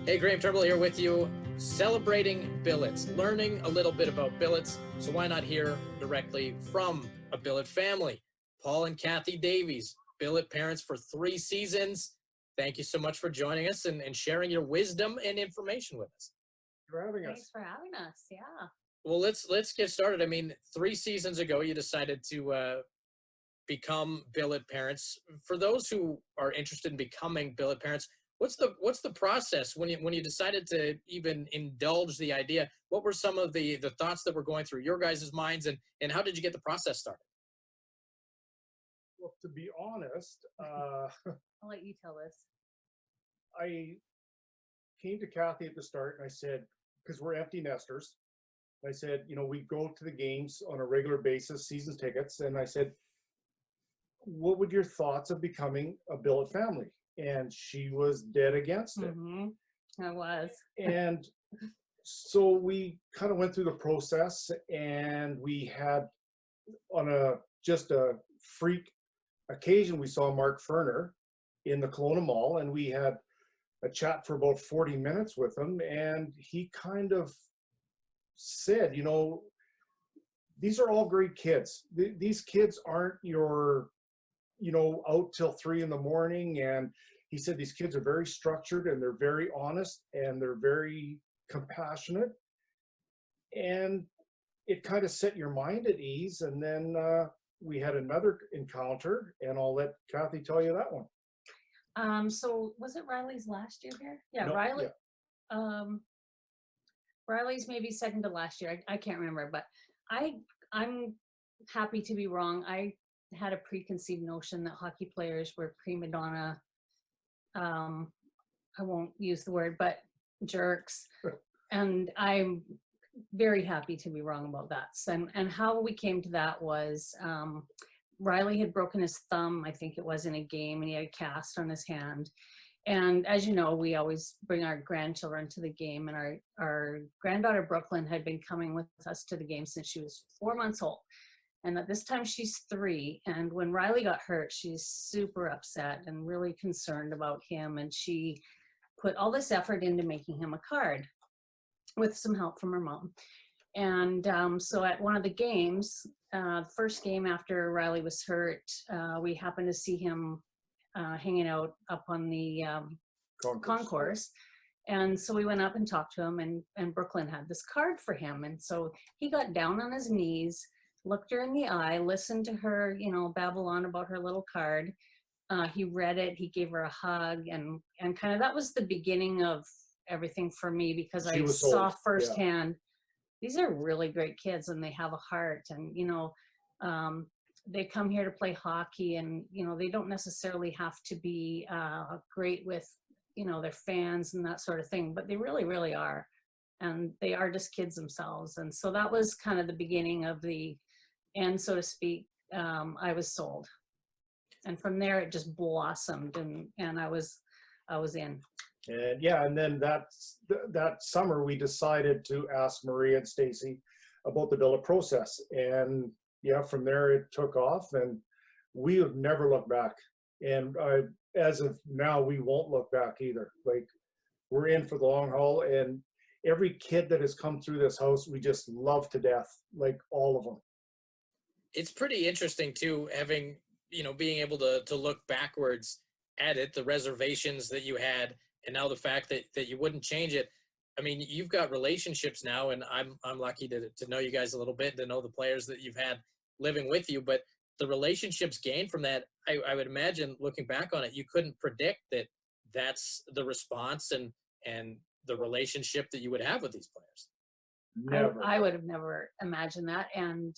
Hey, Graham Turnbull here with you, celebrating billets, learning a little bit about billets. So why not hear directly from a billet family? Paul and Kathy Davies, billet parents for 3 seasons. Thank you so much for joining us and sharing your wisdom and information with us. For having Thanks us. for having us. Yeah. Well, let's get started. I mean, 3 seasons ago, you decided to become billet parents. For those who are interested in becoming billet parents, what's the process when you decided to even indulge the idea? What were some of the thoughts that were going through your guys' minds, and how did you get the process started? Well, to be honest, I'll let you tell this. I came to Kathy at the start and I said, because we're empty nesters, I said, we go to the games on a regular basis, season tickets, and I said, what would your thoughts of becoming a billet family? And she was dead against it. I was. And so we kind of went through the process, and we had on just a freak occasion, we saw Mark Ferner in the Kelowna Mall, and we had a chat for about 40 minutes with him, and he kind of said, these are all great kids. These kids aren't your, out till 3 a.m. And he said these kids are very structured, and they're very honest, and they're very compassionate. And it kind of set your mind at ease. And then we had another encounter, and I'll let Kathy tell you that one. So was it Riley's last year here? Yeah, No, Riley. Riley's maybe second to last year. I can't remember, but I'm happy to be wrong. I had a preconceived notion that hockey players were prima donna. I won't use the word, but jerks. And I'm very happy to be wrong about that. And how we came to that was Riley had broken his thumb, I think it was in a game, and he had a cast on his hand. And as you know, we always bring our grandchildren to the game, and our granddaughter Brooklyn had been coming with us to the game since she was 4 months old. And at this time she's 3. And when Riley got hurt, she's super upset and really concerned about him. And she put all this effort into making him a card with some help from her mom. And so at one of the games, first game after Riley was hurt, we happened to see him hanging out up on the concourse. And so we went up and talked to him, and Brooklyn had this card for him. And so he got down on his knees, looked her in the eye, listened to her, babble on about her little card. He read it, he gave her a hug, and kind of that was the beginning of everything for me, because I saw firsthand, these are really great kids, and they have a heart, and they come here to play hockey, and they don't necessarily have to be great with their fans and that sort of thing, but they really, really are, and they are just kids themselves. And so that was kind of the beginning of the end, so to speak. I was sold, and from there it just blossomed, and I was in. And yeah, and then that summer we decided to ask Maria and Stacey about the billet process, and yeah, from there it took off, and we have never looked back. And as of now, we won't look back either. Like, we're in for the long haul, and every kid that has come through this house, we just love to death, like all of them. It's pretty interesting too, having being able to look backwards at it, the reservations that you had, and now the fact that you wouldn't change it. I mean, you've got relationships now, and I'm lucky to know you guys a little bit, to know the players that you've had living with you. But the relationships gained from that, I would imagine, looking back on it, you couldn't predict that that's the response and the relationship that you would have with these players. Never. I would have never imagined that. And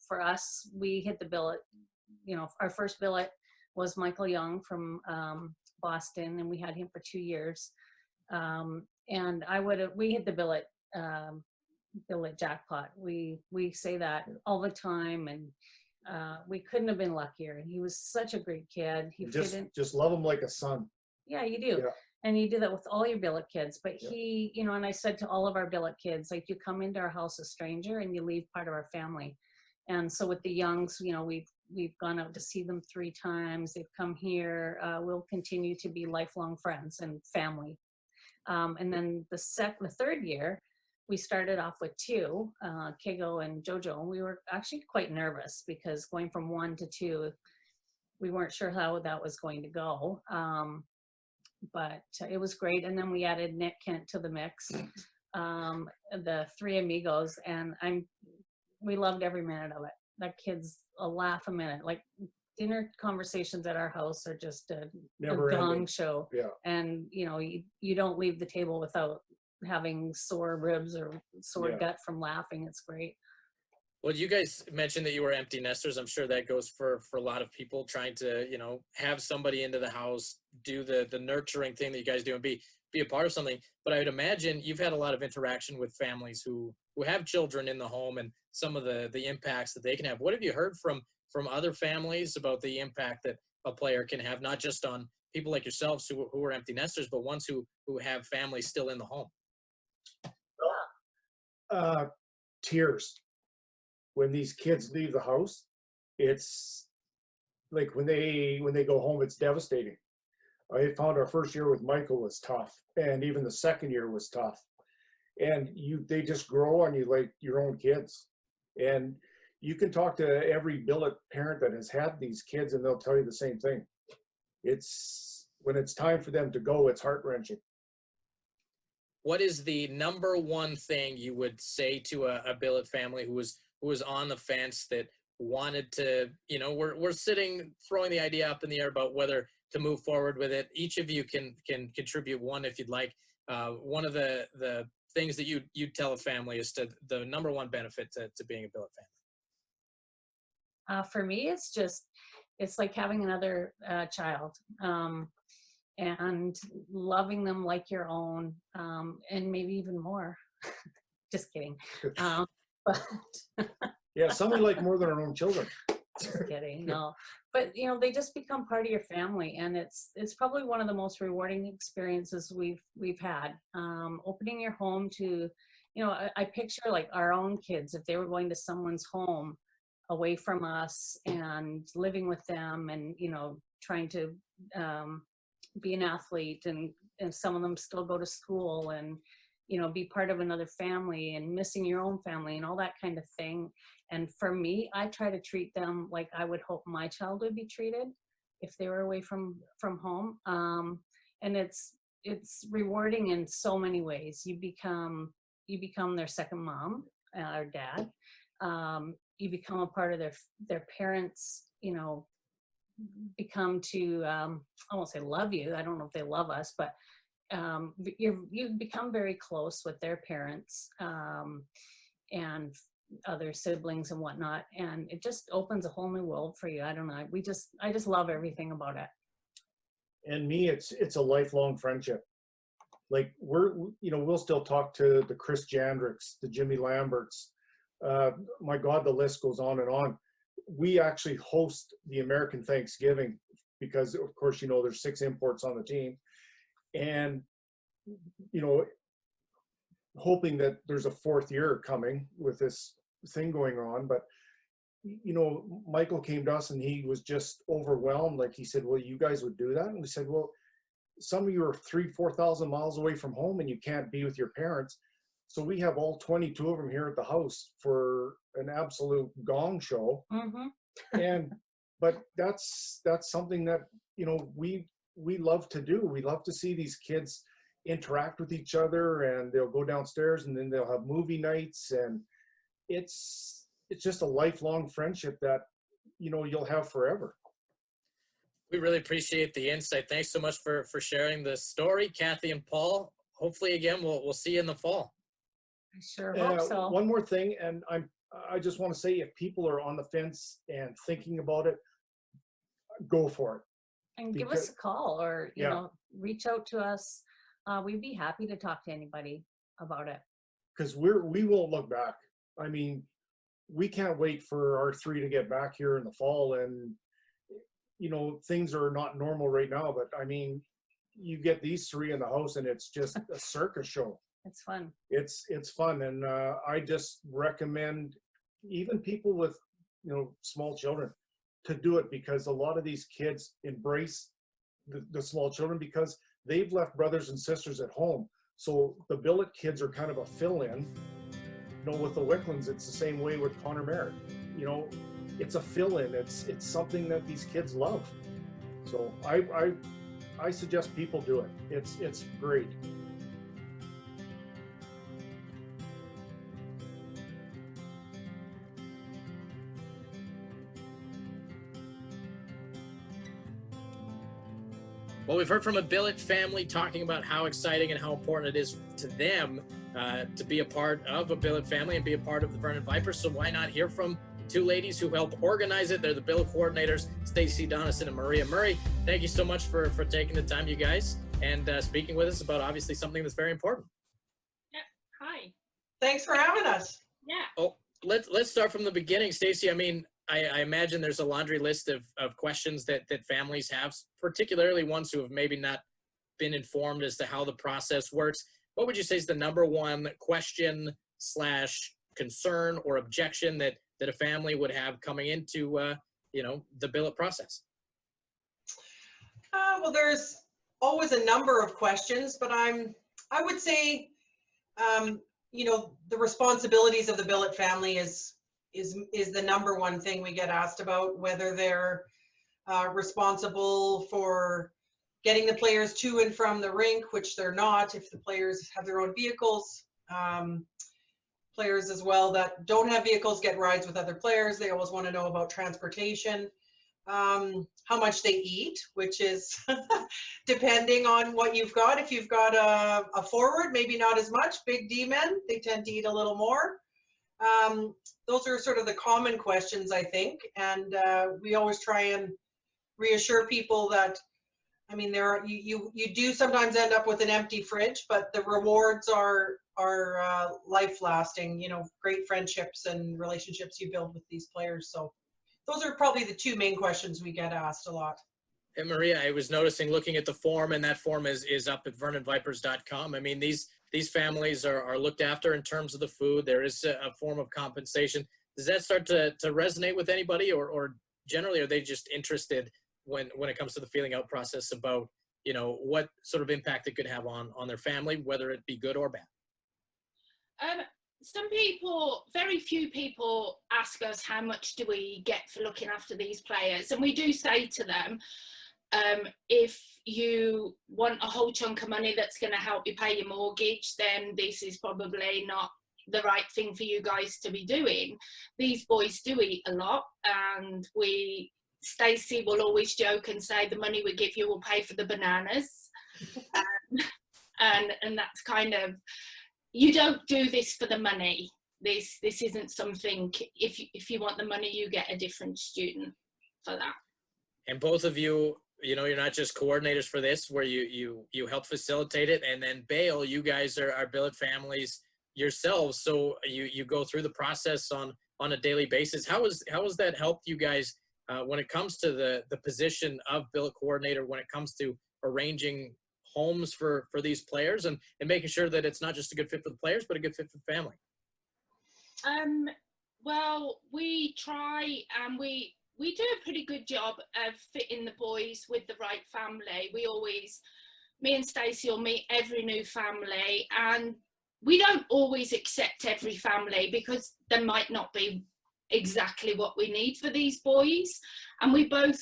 for us, we hit the billet. Our first billet was Michael Young from Boston, and we had him for 2 years. And we hit the billet jackpot. We say that all the time, and we couldn't have been luckier. And he was such a great kid. He just love him like a son. Yeah, you do. Yeah. And you do that with all your billet kids. But he, and I said to all of our billet kids, like, you come into our house a stranger and you leave part of our family. And so with the Youngs, we've gone out to see them 3 times. They've come here. We'll continue to be lifelong friends and family. And then the third year, we started off with two, Kigo and Jojo. And we were actually quite nervous because going from one to two, we weren't sure how that was going to go. But it was great. And then we added Nick Kent to the mix, the three amigos, and we loved every minute of it. That kid's a laugh a minute. Like dinner conversations at our house are just a gong show. Yeah. And you don't leave the table without having sore ribs or sore gut from laughing. It's great. Well, you guys mentioned that you were empty nesters. I'm sure that goes for a lot of people trying to, have somebody into the house, do the nurturing thing that you guys do and be a part of something. But I would imagine you've had a lot of interaction with families who have children in the home and some of the impacts that they can have. What have you heard from other families about the impact that a player can have, not just on people like yourselves who are empty nesters, but ones who have families still in the home? Tears. When these kids leave the house, it's like when they go home, it's devastating. I found our first year with Michael was tough, and even the second year was tough. And they just grow on you like your own kids. And you can talk to every billet parent that has had these kids, and they'll tell you the same thing. It's when it's time for them to go, it's heart-wrenching. What is the number one thing you would say to a billet family who was on the fence that wanted to, we're sitting throwing the idea up in the air about whether to move forward with it? Each of you can contribute one if you'd like. One of the things that you'd tell a family is to the number one benefit to being a billet family. For me, it's like having another child, and loving them like your own, and maybe even more. Just kidding. But yeah, some we like more than our own children. Just kidding. No, but they just become part of your family, and it's probably one of the most rewarding experiences we've had. Opening your home to, I picture like our own kids if they were going to someone's home away from us and living with them, and trying to be an athlete, and some of them still go to school and be part of another family, and missing your own family and all that kind of thing. And for me, I try to treat them like I would hope my child would be treated if they were away from home. And it's rewarding in so many ways. You become their second mom or dad. You become a part of their parents, become to, I won't say love you. I don't know if they love us, but you become very close with their parents, and other siblings and whatnot, and it just opens a whole new world for you. I don't know. I just love everything about it. And me, it's a lifelong friendship. Like we'll still talk to the Chris Jandricks, the Jimmy Lamberts. My God, the list goes on and on. We actually host the American Thanksgiving because, of course, there's 6 imports on the team. And, hoping that there's a 4th year coming with this thing going on. But, Michael came to us and he was just overwhelmed. Like he said, well, you guys would do that? And we said, well, some of you are 3,000-4,000 miles away from home and you can't be with your parents. So we have all 22 of them here at the house for an absolute gong show. Mm-hmm. But that's something that, we love to do. We love to see these kids interact with each other, and they'll go downstairs and then they'll have movie nights, and it's just a lifelong friendship that, you'll have forever. We really appreciate the insight. Thanks so much for sharing the story, Kathy and Paul. Hopefully again, we'll see you in the fall. I sure hope so. One more thing, and I just want to say, if people are on the fence and thinking about it, go for it. And give us a call, or reach out to us. We'd be happy to talk to anybody about it. Because we won't look back. I mean, we can't wait for our 3 to get back here in the fall, and things are not normal right now. But I mean, you get these 3 in the house, and it's just a circus show. It's fun. It's fun, and I just recommend even people with small children to do it, because a lot of these kids embrace the small children because they've left brothers and sisters at home. So the billet kids are kind of a fill-in. You know, with the Wicklunds, it's the same way with Connor Merritt. You know, it's a fill-in. It's something that these kids love. So I suggest people do it. It's great. Well, we've heard from a billet family talking about how exciting and how important it is to them to be a part of a billet family and be a part of the Vernon Vipers. So why not hear from two ladies who help organize it? They're the billet coordinators, Stacey, Donison, and Maria Murray. Thank you so much for taking the time, you guys, and speaking with us about obviously something that's very important. Yeah. Hi. Thanks for having us. Yeah. Oh, let's start from the beginning, Stacey. I mean, I imagine there's a laundry list of questions that families have, particularly ones who have maybe not been informed as to how the process works. What would you say is the number one question / concern or objection that a family would have coming into the billet process? Well, there's always a number of questions, but I would say, the responsibilities of the billet family is the number one thing we get asked about, whether they're responsible for getting the players to and from the rink, which they're not if the players have their own vehicles. Players as well that don't have vehicles get rides with other players. They always want to know about transportation, how much they eat, which is depending on what you've got. If you've got a forward, maybe not as much. Big D men, they tend to eat a little more. Those are sort of the common questions, I think, and we always try and reassure people that, I mean, you do sometimes end up with an empty fridge, but the rewards are life lasting. Great friendships and relationships you build with these players. So those are probably the two main questions we get asked a lot. And Maria, I was noticing looking at the form, and that form is up at vernonvipers.com. I mean, these families are looked after in terms of the food. There is a form of compensation. Does that start to resonate with anybody, or generally are they just interested when it comes to the feeling out process about, what sort of impact it could have on their family, whether it be good or bad? Some people, very few people ask us how much do we get for looking after these players, and we do say to them, if you want a whole chunk of money that's going to help you pay your mortgage, then this is probably not the right thing for you guys to be doing. These boys do eat a lot, and Stacey will always joke and say the money we give you will pay for the bananas. and that's kind of, you don't do this for the money. This isn't something, if you want the money, you get a different student for that. And both of you, you're not just coordinators for this, where you help facilitate it, and then bail, you guys are billet families yourselves. So you go through the process on a daily basis. How has that helped you guys when it comes to the position of billet coordinator, when it comes to arranging homes for these players and making sure that it's not just a good fit for the players, but a good fit for the family? Well, we try, and we do a pretty good job of fitting the boys with the right family. Me and Stacey will meet every new family, and we don't always accept every family because there might not be exactly what we need for these boys. And we both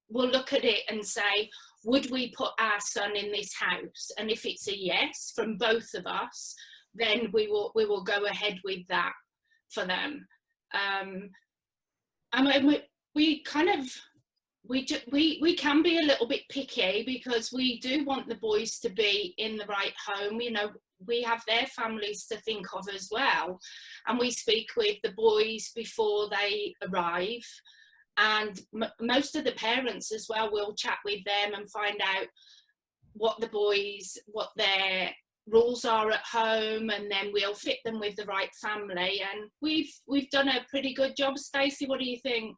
will look at it and say, would we put our son in this house? And if it's a yes from both of us, then we will go ahead with that for them. I mean, we can be a little bit picky because we do want the boys to be in the right home. We have their families to think of as well, and we speak with the boys before they arrive, and most of the parents as well will chat with them and find out what their rules are at home, and then we'll fit them with the right family. And we've done a pretty good job. Stacey, what do you think?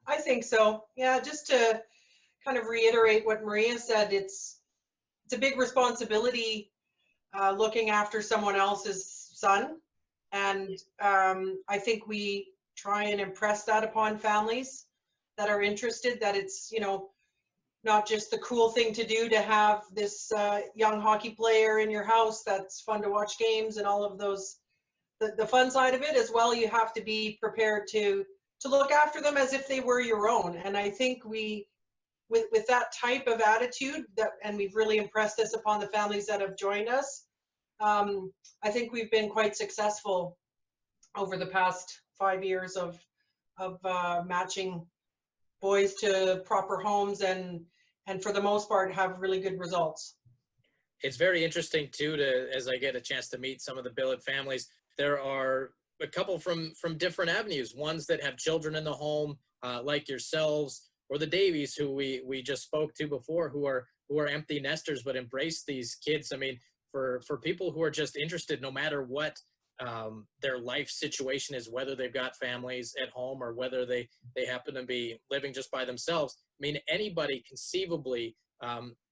I think so. Yeah, just to kind of reiterate what Maria said, it's a big responsibility looking after someone else's son. And I think we try and impress that upon families that are interested, that it's, not just the cool thing to do to have this young hockey player in your house that's fun to watch games and all of those, the fun side of it as well. You have to be prepared to look after them as if they were your own. And I think with that type of attitude, and we've really impressed this upon the families that have joined us, I think we've been quite successful over the past 5 years of matching boys to proper homes, and for the most part have really good results. It's very interesting too, as I get a chance to meet some of the billet families, there are a couple from different avenues, ones that have children in the home, like yourselves, or the Davies, who we just spoke to before, who are empty nesters but embrace these kids. I mean, for people who are just interested, no matter what their life situation is, whether they've got families at home or whether they happen to be living just by themselves. I mean, anybody conceivably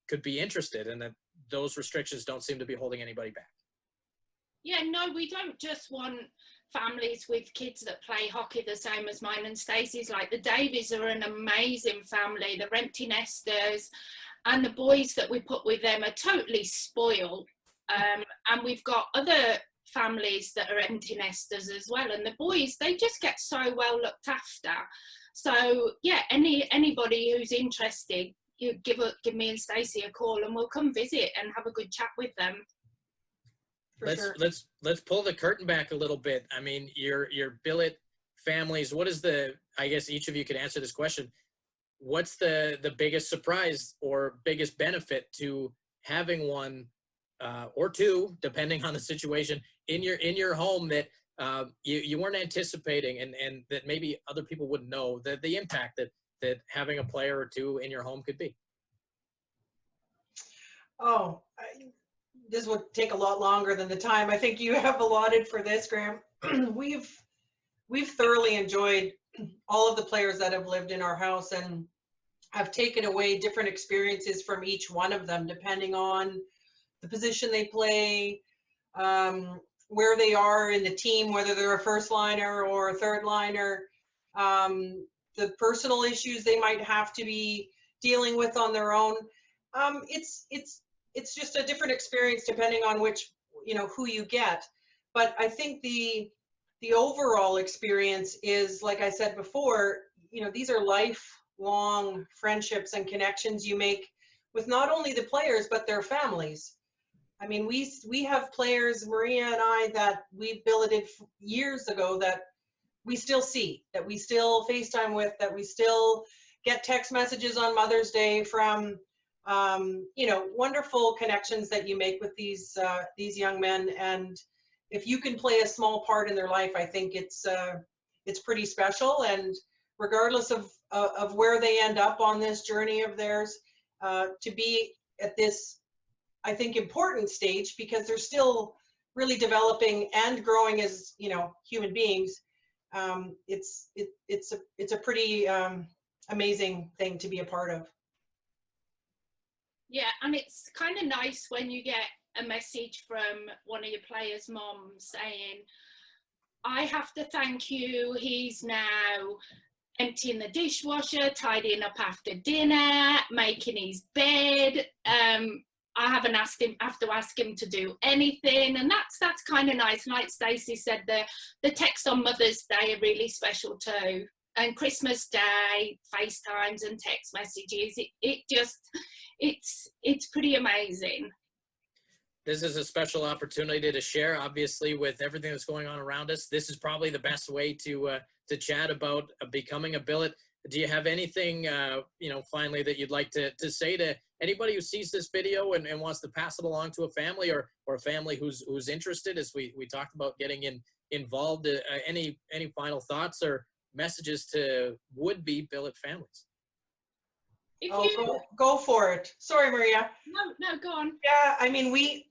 could be interested, and that those restrictions don't seem to be holding anybody back. Yeah, no, we don't just want families with kids that play hockey the same as mine and Stacey's. Like the Davies are an amazing family. They're empty nesters, and the boys that we put with them are totally spoiled. And we've got other families that are empty nesters as well, and the boys, they just get so well looked after. So yeah, anybody who's interested, you give me and Stacey a call and we'll come visit and have a good chat with them. Let's pull the curtain back a little bit. I mean, your billet families, what is I guess each of you could answer this question. What's the biggest surprise or biggest benefit to having one or two, depending on the situation, in your home that you weren't anticipating, and that maybe other people wouldn't know, the impact that having a player or two in your home could be? Oh, this would take a lot longer than the time I think you have allotted for this, Graham. We've thoroughly enjoyed all of the players that have lived in our house, and have taken away different experiences from each one of them, depending on the position they play, where they are in the team, whether they're a first liner or a third liner, the personal issues they might have to be dealing with on their own. It's just a different experience depending on which, who you get. But I think the overall experience is, like I said before, these are lifelong friendships and connections you make with not only the players, but their families. I mean, we have players, Maria and I, that we billeted years ago that we still see, that we still FaceTime with, that we still get text messages on Mother's Day from, wonderful connections that you make with these young men. And if you can play a small part in their life, I think it's pretty special. And regardless of where they end up on this journey of theirs, to be at this, I think, important stage, because they're still really developing and growing as human beings. It's a pretty amazing thing to be a part of. Yeah, and it's kind of nice when you get a message from one of your players' moms saying, "I have to thank you. He's now emptying the dishwasher, tidying up after dinner, making his bed. I haven't have to ask him to do anything," and that's kind of nice. Like Stacey said, the texts on Mother's Day are really special too, and Christmas Day, FaceTimes and text messages. It's pretty amazing. This is a special opportunity to share, obviously, with everything that's going on around us. This is probably the best way to chat about becoming a billet. Do you have anything, finally, that you'd like to say to anybody who sees this video and wants to pass it along to a family, or a family who's interested, as we talked about getting involved? Any final thoughts or messages to would-be billet families? Go for it. Sorry, Maria. No, go on. Yeah, I mean, we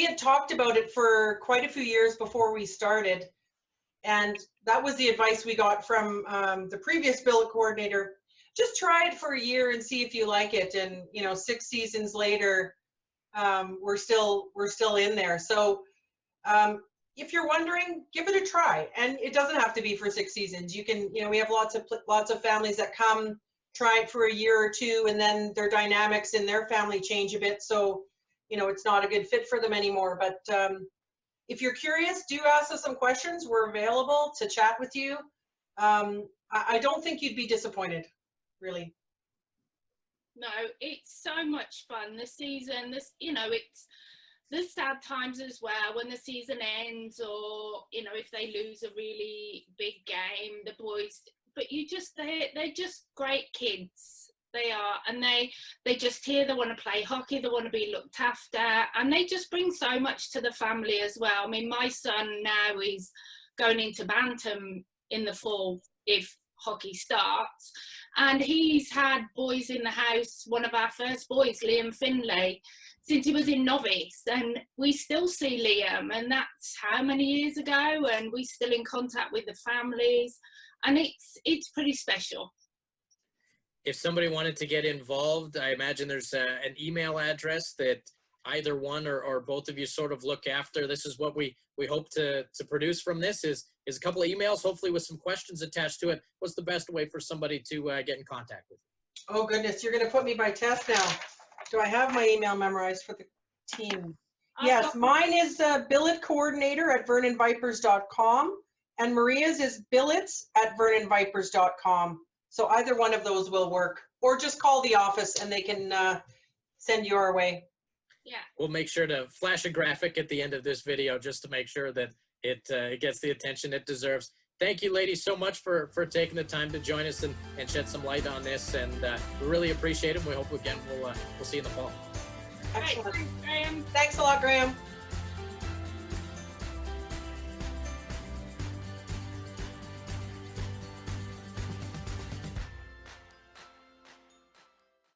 had talked about it for quite a few years before we started, and that was the advice we got from the previous billet coordinator. Just try it for a year and see if you like it. And 6 seasons later, we're still in there. So if you're wondering, give it a try. And it doesn't have to be for 6 seasons. You can, we have lots of families that come try it for a year or two, and then their dynamics in their family change a bit. So, you know, it's not a good fit for them anymore. But if you're curious, do ask us some questions. We're available to chat with you. I don't think you'd be disappointed, really. No, it's so much fun. The season, it's there's sad times as well when the season ends, or if they lose a really big game, the boys. But they're just great kids. They are, and they just here. They want to play hockey. They want to be looked after, and they just bring so much to the family as well. I mean, my son now is going into bantam in the fall if hockey starts, and he's had boys in the house. One of our first boys, Liam Finlay, since he was in novice, and we still see Liam, and that's how many years ago, and we're still in contact with the families, and it's pretty special. If somebody wanted to get involved, I imagine there's an email address that either one or both of you sort of look after. This is what we hope to produce from this is a couple of emails, hopefully with some questions attached to it. What's the best way for somebody to get in contact with you? Oh goodness, you're going to put me by test now. Do I have my email memorized for the team? Yes, mine is billetcoordinator@vernonvipers.com, and Maria's is billets@vernonvipers.com. So either one of those will work, or just call the office and they can send you our way. Yeah. We'll make sure to flash a graphic at the end of this video just to make sure that it gets the attention it deserves. Thank you, ladies, so much for taking the time to join us and shed some light on this. And we really appreciate it. We hope, again, we'll see you in the fall. Excellent. Thanks, Graham. Thanks a lot, Graham.